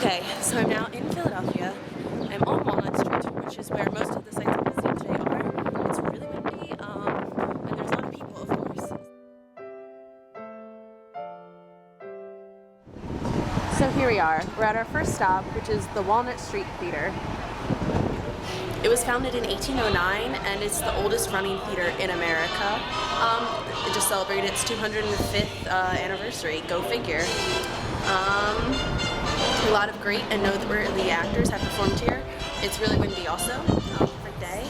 Okay, so I'm now in Philadelphia. I'm on Walnut Street, which is where most of the sites I'm visiting today are. It's really windy, and there's a lot of people, of course. So here we are. We're at our first stop, which is the Walnut Street Theater. It was founded in 1809, and it's the oldest running theater in America. It just celebrated its 205th anniversary. Go figure. A lot of great and noteworthy actors have performed here. It's really windy also. Perfect day.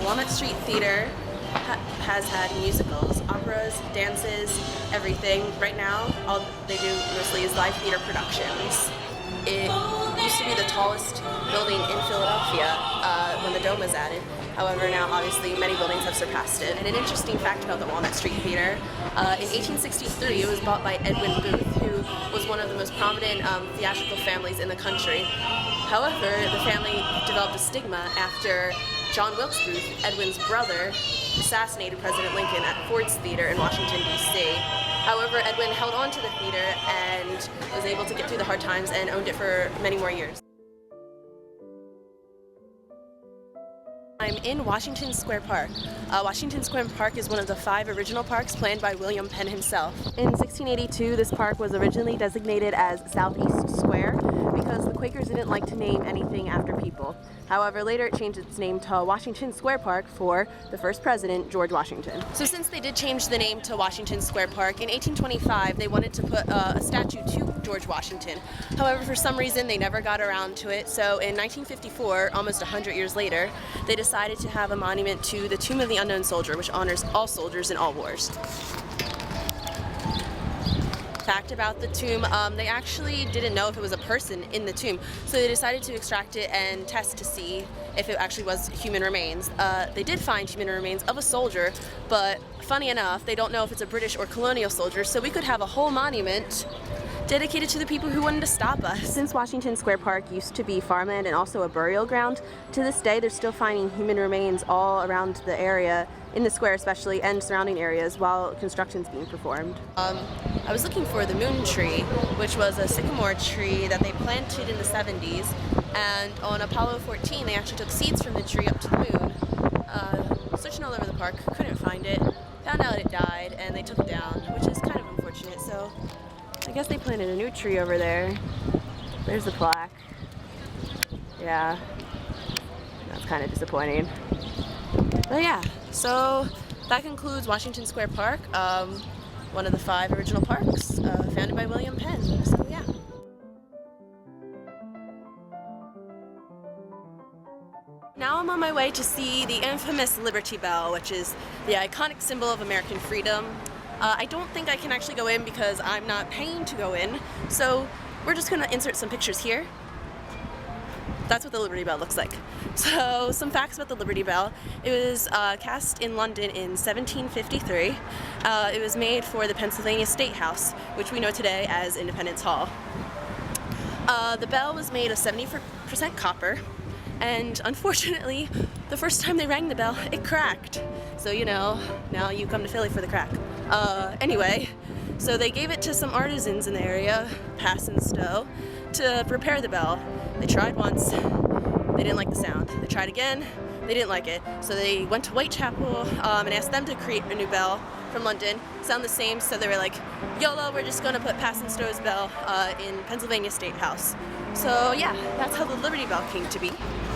Walnut Street Theater has had musicals, operas, dances, everything. Right now, all they do mostly is live theater productions. It used to be the tallest building in Philadelphia when the Dome was added. However, now obviously many buildings have surpassed it. And an interesting fact about the Walnut Street Theater, in 1863 it was bought by Edwin Booth, who was one of the most prominent theatrical families in the country. However, the family developed a stigma after John Wilkes Booth, Edwin's brother, assassinated President Lincoln at Ford's Theater in Washington, D.C. However, Edwin held on to the theater and was able to get through the hard times and owned it for many more years. I'm in Washington Square Park. Washington Square Park is one of the 5 original parks planned by William Penn himself. In 1682, this park was originally designated as Southeast Square because the Quakers didn't like to name anything after people. However, later it changed its name to Washington Square Park for the first president, George Washington. So since they did change the name to Washington Square Park, in 1825 they wanted to put a statue to George Washington. However, for some reason they never got around to it, so in 1954, almost 100 years later, they decided to have a monument to the Tomb of the Unknown Soldier, which honors all soldiers in all wars. Fact about the tomb, they actually didn't know if it was a person in the tomb, so they decided to extract it and test to see if it actually was human remains. They did find human remains of a soldier, but funny enough, they don't know if it's a British or colonial soldier, so we could have a whole monument dedicated to the people who wanted to stop us. Since Washington Square Park used to be farmland and also a burial ground, to this day they're still finding human remains all around the area, in the square especially, and surrounding areas while construction's being performed. I was looking for the moon tree, which was a sycamore tree that they planted in the 70s, and on Apollo 14 they actually took seeds from the tree up to the moon. Searching all over the park, couldn't find it, found out it died, and they took it down, which is kind of unfortunate, so I guess they planted a new tree over there. There's the plaque. Yeah, that's kind of disappointing. But yeah, so that concludes Washington Square Park, one of the 5 original parks founded by William Penn. So yeah. Now I'm on my way to see the infamous Liberty Bell, which is the iconic symbol of American freedom. I don't think I can actually go in because I'm not paying to go in, so we're just going to insert some pictures here. That's what the Liberty Bell looks like. So some facts about the Liberty Bell. It was cast in London in 1753. It was made for the Pennsylvania State House, which we know today as Independence Hall. The bell was made of 70% copper, and unfortunately, the first time they rang the bell, it cracked. So you know, now you come to Philly for the crack. Anyway, so they gave it to some artisans in the area, Pass and Stowe, to prepare the bell. They tried once, they didn't like the sound. They tried again, they didn't like it. So they went to Whitechapel and asked them to create a new bell from London, sound the same, so they were like, YOLO, we're just gonna put Pass and Stowe's bell in Pennsylvania State House. So yeah, that's how the Liberty Bell came to be.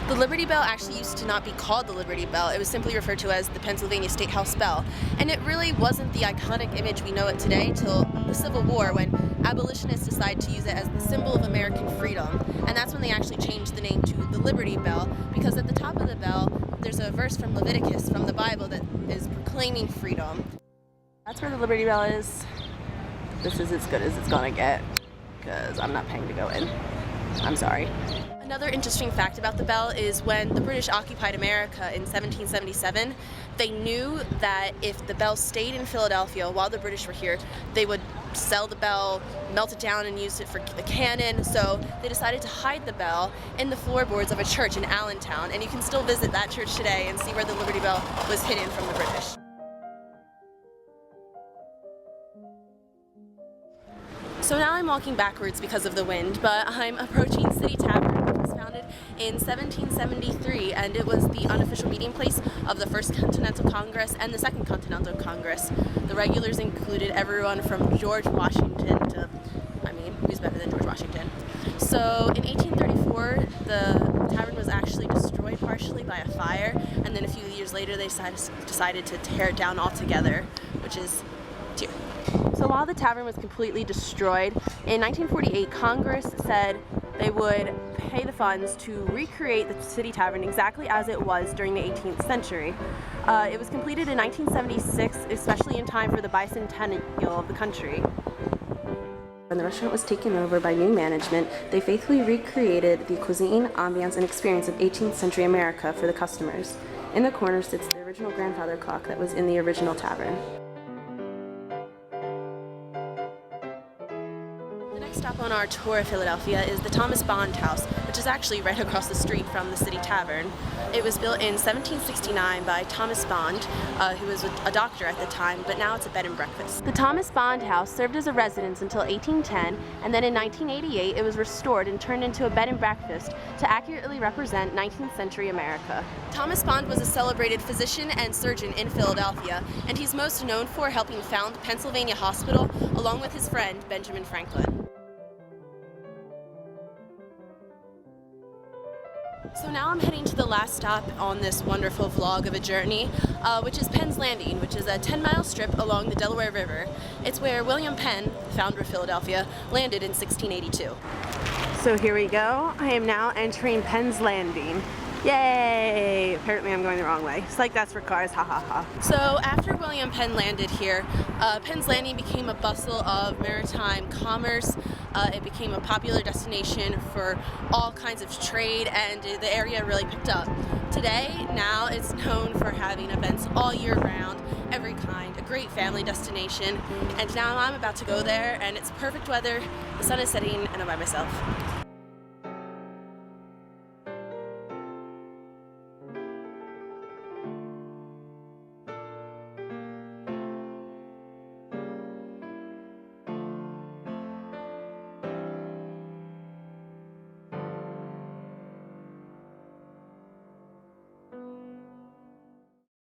The Liberty Bell actually used to not be called the Liberty Bell. It was simply referred to as the Pennsylvania State House Bell. And it really wasn't the iconic image we know it today till the Civil War, when abolitionists decided to use it as the symbol of American freedom. And that's when they actually changed the name to the Liberty Bell, because at the top of the bell, there's a verse from Leviticus from the Bible that is proclaiming freedom. That's where the Liberty Bell is. This is as good as it's gonna get, because I'm not paying to go in. I'm sorry. Another interesting fact about the bell is when the British occupied America in 1777, they knew that if the bell stayed in Philadelphia while the British were here, they would sell the bell, melt it down, and use it for the cannon. So they decided to hide the bell in the floorboards of a church in Allentown, and you can still visit that church today and see where the Liberty Bell was hidden from the British. So now I'm walking backwards because of the wind, but I'm approaching City Tavern, which was founded in 1773, and it was the unofficial meeting place of the First Continental Congress and the Second Continental Congress. The regulars included everyone from George Washington to, who's better than George Washington? So in 1834, the tavern was actually destroyed partially by a fire, and then a few years later they decided to tear it down altogether, which is here. So while the tavern was completely destroyed, in 1948 Congress said they would pay the funds to recreate the City Tavern exactly as it was during the 18th century. It was completed in 1976, especially in time for the bicentennial of the country. When the restaurant was taken over by new management, they faithfully recreated the cuisine, ambiance, and experience of 18th century America for the customers. In the corner sits the original grandfather clock that was in the original tavern. The next stop on our tour of Philadelphia is the Thomas Bond House, which is actually right across the street from the City Tavern. It was built in 1769 by Thomas Bond, who was a doctor at the time, but now it's a bed and breakfast. The Thomas Bond House served as a residence until 1810, and then in 1988 it was restored and turned into a bed and breakfast to accurately represent 19th century America. Thomas Bond was a celebrated physician and surgeon in Philadelphia, and he's most known for helping found Pennsylvania Hospital along with his friend Benjamin Franklin. So now I'm heading to the last stop on this wonderful vlog of a journey, which is Penn's Landing, which is a 10-mile strip along the Delaware River. It's where William Penn, the founder of Philadelphia, landed in 1682. So here we go. I am now entering Penn's Landing. Yay! Apparently I'm going the wrong way. It's like that's for cars, ha ha ha. So after William Penn landed here, Penn's Landing became a bustle of maritime commerce. It became a popular destination for all kinds of trade, and the area really picked up. Today, now it's known for having events all year round, every kind, a great family destination, and now I'm about to go there, and it's perfect weather, the sun is setting, and I'm by myself.